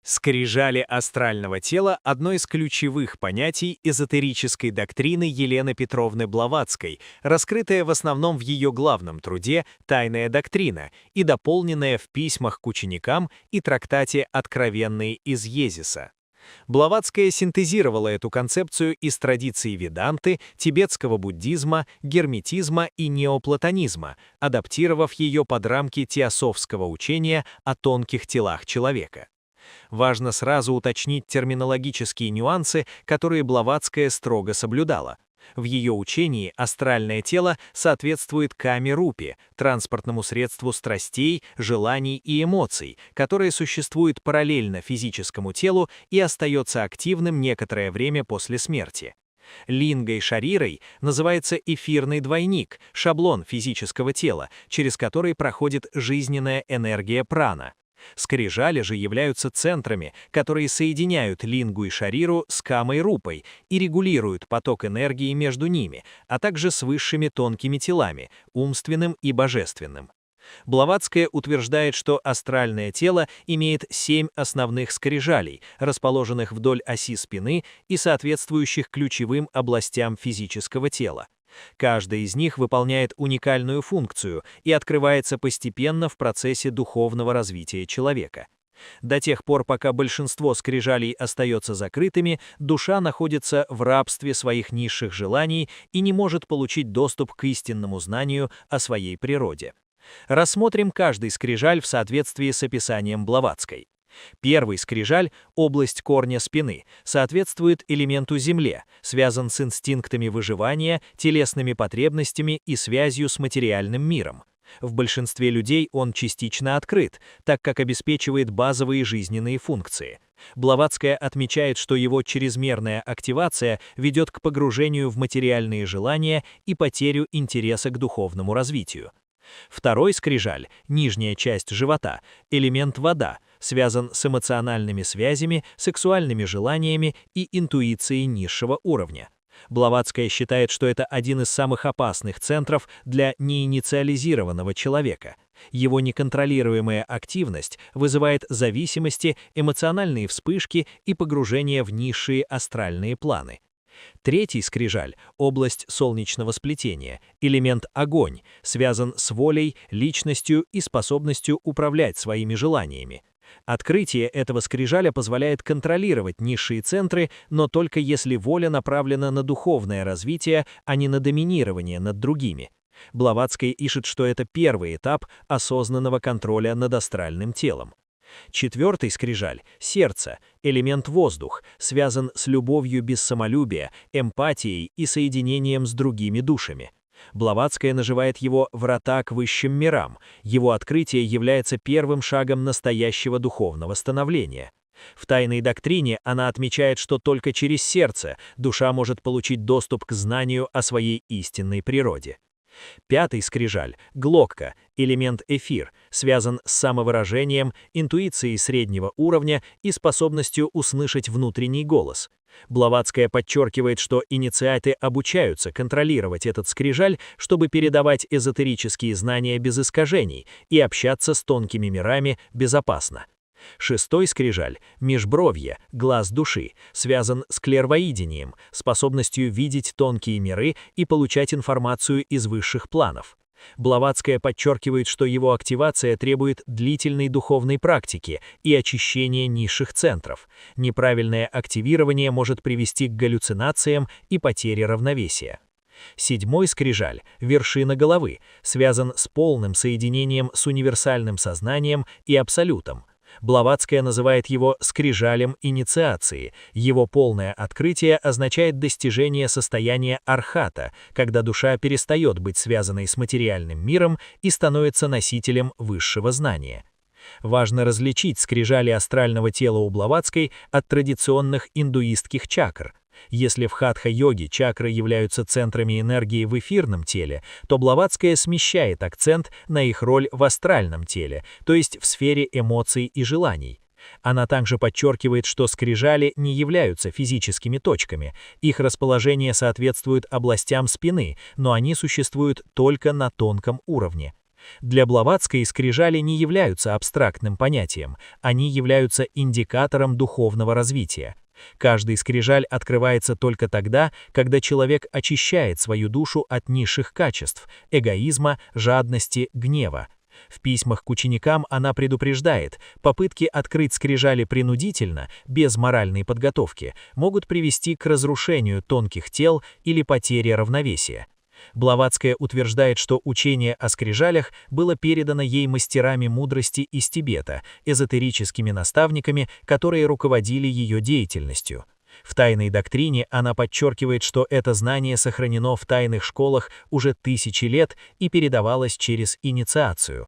Скрижали астрального тела – одно из ключевых понятий эзотерической доктрины Елены Петровны Блаватской, раскрытое в основном в ее главном труде «Тайная доктрина» и дополненное в письмах к ученикам и трактате «Откровенные из Езиса». Блаватская синтезировала эту концепцию из традиций веданты, тибетского буддизма, герметизма и неоплатонизма, адаптировав ее под рамки теософского учения о тонких телах человека. Важно сразу уточнить терминологические нюансы, которые Блаватская строго соблюдала. В ее учении астральное тело соответствует ками-рупи, транспортному средству страстей, желаний и эмоций, которое существует параллельно физическому телу и остается активным некоторое время после смерти. Лингой-шарирой называется эфирный двойник, шаблон физического тела, через который проходит жизненная энергия прана. Скрижали же являются центрами, которые соединяют лингу и шариру с камой-рупой и регулируют поток энергии между ними, а также с высшими тонкими телами, умственным и божественным. Блаватская утверждает, что астральное тело имеет 7 основных скрижалей, расположенных вдоль оси спины и соответствующих ключевым областям физического тела. Каждая из них выполняет уникальную функцию и открывается постепенно в процессе духовного развития человека. До тех пор, пока большинство скрижалей остается закрытыми, душа находится в рабстве своих низших желаний и не может получить доступ к истинному знанию о своей природе. Рассмотрим каждый скрижаль в соответствии с описанием Блаватской. Первый скрижаль, область корня спины, соответствует элементу земле, связан с инстинктами выживания, телесными потребностями и связью с материальным миром. В большинстве людей он частично открыт, так как обеспечивает базовые жизненные функции. Блаватская отмечает, что его чрезмерная активация ведет к погружению в материальные желания и потерю интереса к духовному развитию. Второй скрижаль, нижняя часть живота, элемент вода, связан с эмоциональными связями, сексуальными желаниями и интуицией низшего уровня. Блаватская считает, что это один из самых опасных центров для неинициализированного человека. Его неконтролируемая активность вызывает зависимости, эмоциональные вспышки и погружение в низшие астральные планы. Третий скрижаль, область солнечного сплетения, элемент огонь, связан с волей, личностью и способностью управлять своими желаниями. Открытие этого скрижаля позволяет контролировать низшие центры, но только если воля направлена на духовное развитие, а не на доминирование над другими. Блаватская ищет, что это первый этап осознанного контроля над астральным телом. Четвертый скрижаль, сердце, элемент воздух, связан с любовью без самолюбия, эмпатией и соединением с другими душами. Блаватская называет его «врата к высшим мирам», его открытие является первым шагом настоящего духовного становления. В тайной доктрине она отмечает, что только через сердце душа может получить доступ к знанию о своей истинной природе. Пятый скрижаль, глокка, элемент эфир, связан с самовыражением, интуицией среднего уровня и способностью услышать внутренний голос. Блаватская подчеркивает, что инициаты обучаются контролировать этот скрижаль, чтобы передавать эзотерические знания без искажений и общаться с тонкими мирами безопасно. Шестой скрижаль, межбровье, глаз души, связан с клервоидением, способностью видеть тонкие миры и получать информацию из высших планов. Блаватская подчеркивает, что его активация требует длительной духовной практики и очищения низших центров. Неправильное активирование может привести к галлюцинациям и потере равновесия. Седьмой скрижаль, вершина головы, связан с полным соединением с универсальным сознанием и абсолютом. Блаватская называет его скрижалем инициации. Его полное открытие означает достижение состояния архата, когда душа перестает быть связанной с материальным миром и становится носителем высшего знания. Важно различить скрижали астрального тела у Блаватской от традиционных индуистских чакр. Если в хатха-йоге чакры являются центрами энергии в эфирном теле, то Блаватская смещает акцент на их роль в астральном теле, то есть в сфере эмоций и желаний. Она также подчеркивает, что скрижали не являются физическими точками, их расположение соответствует областям спины, но они существуют только на тонком уровне. Для Блаватской скрижали не являются абстрактным понятием, они являются индикатором духовного развития. Каждый скрижаль открывается только тогда, когда человек очищает свою душу от низших качеств, эгоизма, жадности, гнева. В письмах к ученикам она предупреждает, попытки открыть скрижали принудительно, без моральной подготовки, могут привести к разрушению тонких тел или потере равновесия. Блаватская утверждает, что учение о скрижалях было передано ей мастерами мудрости из Тибета, эзотерическими наставниками, которые руководили ее деятельностью. В тайной доктрине она подчеркивает, что это знание сохранено в тайных школах уже тысячи лет и передавалось через инициацию.